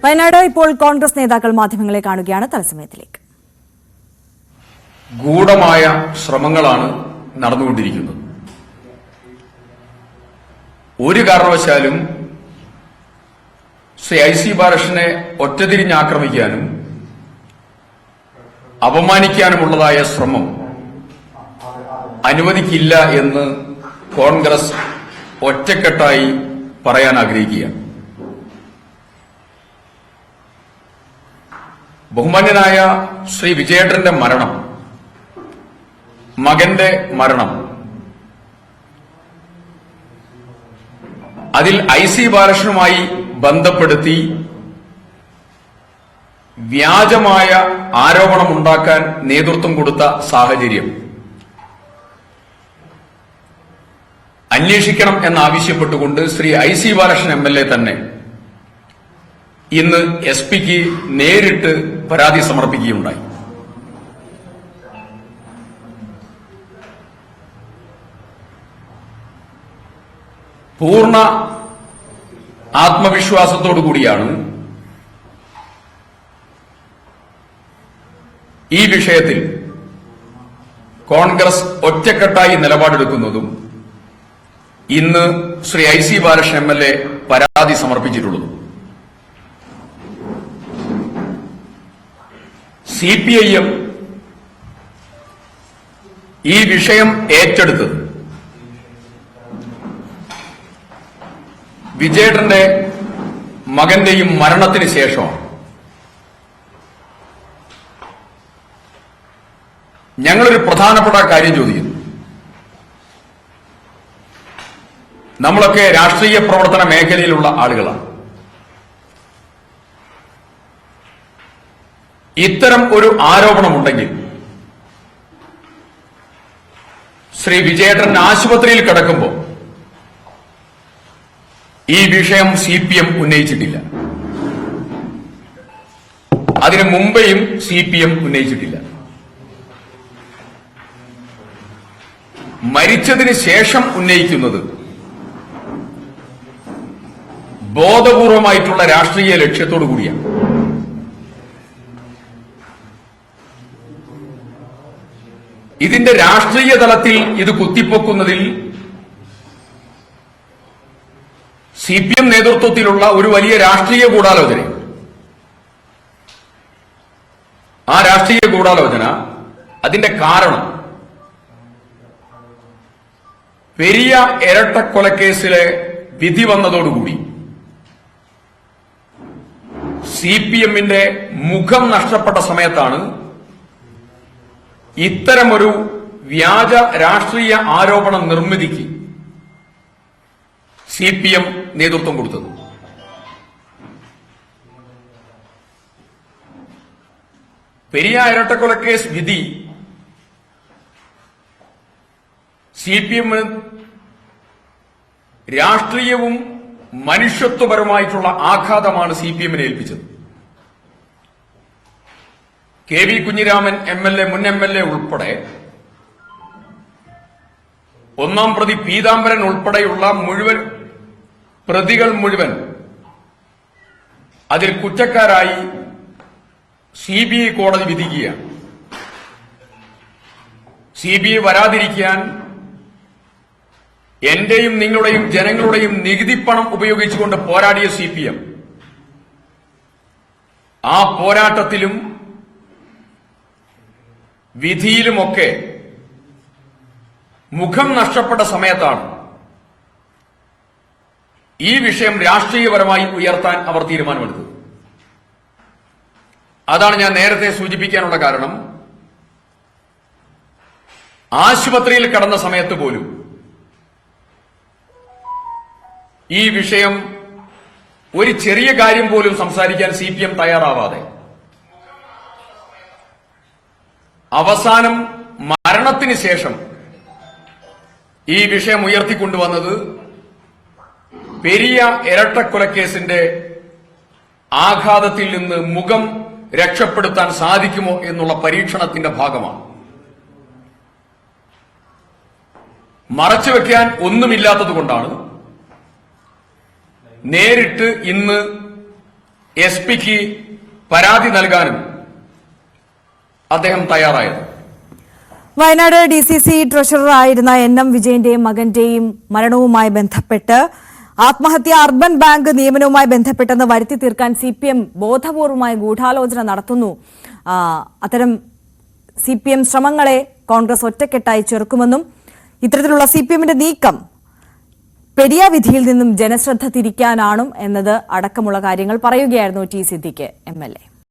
വയനാട് ഇപ്പോൾ കോൺഗ്രസ് നേതാക്കൾ മാധ്യമങ്ങളെ കാണുകയാണ്. തത്സമയത്തിലേക്ക്. ഗൂഢമായ ശ്രമങ്ങളാണ് നടന്നുകൊണ്ടിരിക്കുന്നത്. ഒരു കാരണവശാലും ശ്രീ IC ബാലകൃഷ്ണനെ ഒറ്റതിരിഞ്ഞാക്രമിക്കാനും അപമാനിക്കാനുമുള്ളതായ ശ്രമം അനുവദിക്കില്ല എന്ന് കോൺഗ്രസ് ഒറ്റക്കെട്ടായി പറയാൻ ആഗ്രഹിക്കുകയാണ്. ബഹുമാന്യനായ ശ്രീ വിജയേട്ടന്റെ മരണം, മകന്റെ മരണം, അതിൽ IC ബാലകൃഷ്ണനുമായി ബന്ധപ്പെടുത്തി വ്യാജമായ ആരോപണമുണ്ടാക്കാൻ നേതൃത്വം കൊടുത്ത സാഹചര്യം അന്വേഷിക്കണം എന്നാവശ്യപ്പെട്ടുകൊണ്ട് ശ്രീ IC ബാലകൃഷ്ണൻ MLA തന്നെ ഇന്ന് SP-ക്ക് നേരിട്ട് പരാതി സമർപ്പിക്കുകയുണ്ടായി. പൂർണ്ണ ആത്മവിശ്വാസത്തോടുകൂടിയാണ് ഈ വിഷയത്തിൽ കോൺഗ്രസ് ഒറ്റക്കെട്ടായി നിലപാടെടുക്കുന്നതും ഇന്ന് ശ്രീ IC ബാലകൃഷ്ണൻ MLA പരാതി സമർപ്പിച്ചിട്ടുള്ളതും. CPIM ഈ വിഷയം ഏറ്റെടുത്തത് വിജയേട്ടന്റെ മകന്റെയും മരണത്തിന് ശേഷമാണ്. ഞങ്ങളൊരു പ്രധാനപ്പെട്ട കാര്യം ചോദിക്കുന്നു. നമ്മളൊക്കെ രാഷ്ട്രീയ പ്രവർത്തന മേഖലയിലുള്ള ആളുകളാണ്. ഇത്തരം ഒരു ആരോപണമുണ്ടെങ്കിൽ ശ്രീ വിജയേട്ടൻ ആശുപത്രിയിൽ കിടക്കുമ്പോൾ ഈ വിഷയം CPM ഉന്നയിച്ചിട്ടില്ല. അതിനു മുമ്പേയും CPM ഉന്നയിച്ചിട്ടില്ല. മരിച്ചതിന് ശേഷം ഉന്നയിക്കുന്നത് ബോധപൂർവമായിട്ടുള്ള രാഷ്ട്രീയ ലക്ഷ്യത്തോടു കൂടിയാണ്. ഇതിന്റെ രാഷ്ട്രീയ തലത്തിൽ ഇത് കുത്തിപ്പൊക്കുന്നതിൽ CPM നേതൃത്വത്തിലുള്ള ഒരു വലിയ രാഷ്ട്രീയ ഗൂഢാലോചന. ആ രാഷ്ട്രീയ ഗൂഢാലോചന, അതിന്റെ കാരണം പെരിയ ഇരട്ടക്കൊലക്കേസിലെ വിധി വന്നതോടുകൂടി CPM-ന്റെ മുഖം നഷ്ടപ്പെട്ട സമയത്താണ് ഇത്തരമൊരു വ്യാജ രാഷ്ട്രീയ ആരോപണ നിർമ്മിതിക്ക് CPM നേതൃത്വം കൊടുത്തത്. പെരിയ ഇരട്ടക്കൊലക്കേസ് വിധി CPM രാഷ്ട്രീയവും മനുഷ്യത്വപരമായിട്ടുള്ള ആഘാതമാണ് CPM-നെ ഏൽപ്പിച്ചത്. KV കുഞ്ഞിരാമൻ MLA, മുൻ MLA ഉൾപ്പെടെ, ഒന്നാം പ്രതി പീതാംബരൻ ഉൾപ്പെടെയുള്ള പ്രതികൾ മുഴുവൻ അതിൽ കുറ്റക്കാരായി CBI കോടതി വിധിക്കുകയാണ്. CBI വരാതിരിക്കാൻ എന്റെയും നിങ്ങളുടെയും ജനങ്ങളുടെയും നികുതിപ്പണം ഉപയോഗിച്ചുകൊണ്ട് പോരാടിയ CPM ആ പോരാട്ടത്തിലും വിധിയിലുമൊക്കെ മുഖം നഷ്ടപ്പെട്ട സമയത്താണ് ഈ വിഷയം രാഷ്ട്രീയപരമായി ഉയർത്താൻ അവർ തീരുമാനമെടുത്തത്. അതാണ് ഞാൻ നേരത്തെ സൂചിപ്പിക്കാനുള്ള കാരണം. ആശുപത്രിയിൽ കടന്ന സമയത്ത് പോലും ഈ വിഷയം, ഒരു ചെറിയ കാര്യം പോലും സംസാരിക്കാൻ CPM തയ്യാറാവാതെ അവസാനം മരണത്തിന് ശേഷം ഈ വിഷയം ഉയർത്തിക്കൊണ്ടുവന്നത് പെരിയ ഇരട്ടക്കൊലക്കേസിന്റെ ആഘാതത്തിൽ നിന്ന് മുഖം രക്ഷപ്പെടുത്താൻ സാധിക്കുമോ എന്നുള്ള പരീക്ഷണത്തിന്റെ ഭാഗമാണ്. മറച്ചുവെക്കാൻ ഒന്നുമില്ലാത്തതുകൊണ്ടാണ് നേരിട്ട് ഇന്ന് SP-ക്ക് പരാതി നൽകാനും അദ്ദേഹം തയ്യാറായത്. വയനാട് DCC ട്രഷററായിരുന്ന NM വിജയന്റെയും മകന്റെയും മരണവുമായി ബന്ധപ്പെട്ട് ആത്മഹത്യ അർബൻ ബാങ്ക് നിയമനവുമായി ബന്ധപ്പെട്ടെന്ന് വരുത്തി തീർക്കാൻ CPM ബോധപൂർവമായ ഗൂഢാലോചന നടത്തുന്നു. അത്തരം CPM ശ്രമങ്ങളെ കോൺഗ്രസ് ഒറ്റക്കെട്ടായി ചെറുക്കുമെന്നും ഇത്തരത്തിലുള്ള CPMന്റെ നീക്കം പെരിയ വിധിയിൽ നിന്നും ജനശ്രദ്ധ തിരിക്കാനാണും എന്നത് അടക്കമുള്ള കാര്യങ്ങൾ പറയുകയായിരുന്നു T. സിദ്ദിഖ് MLA.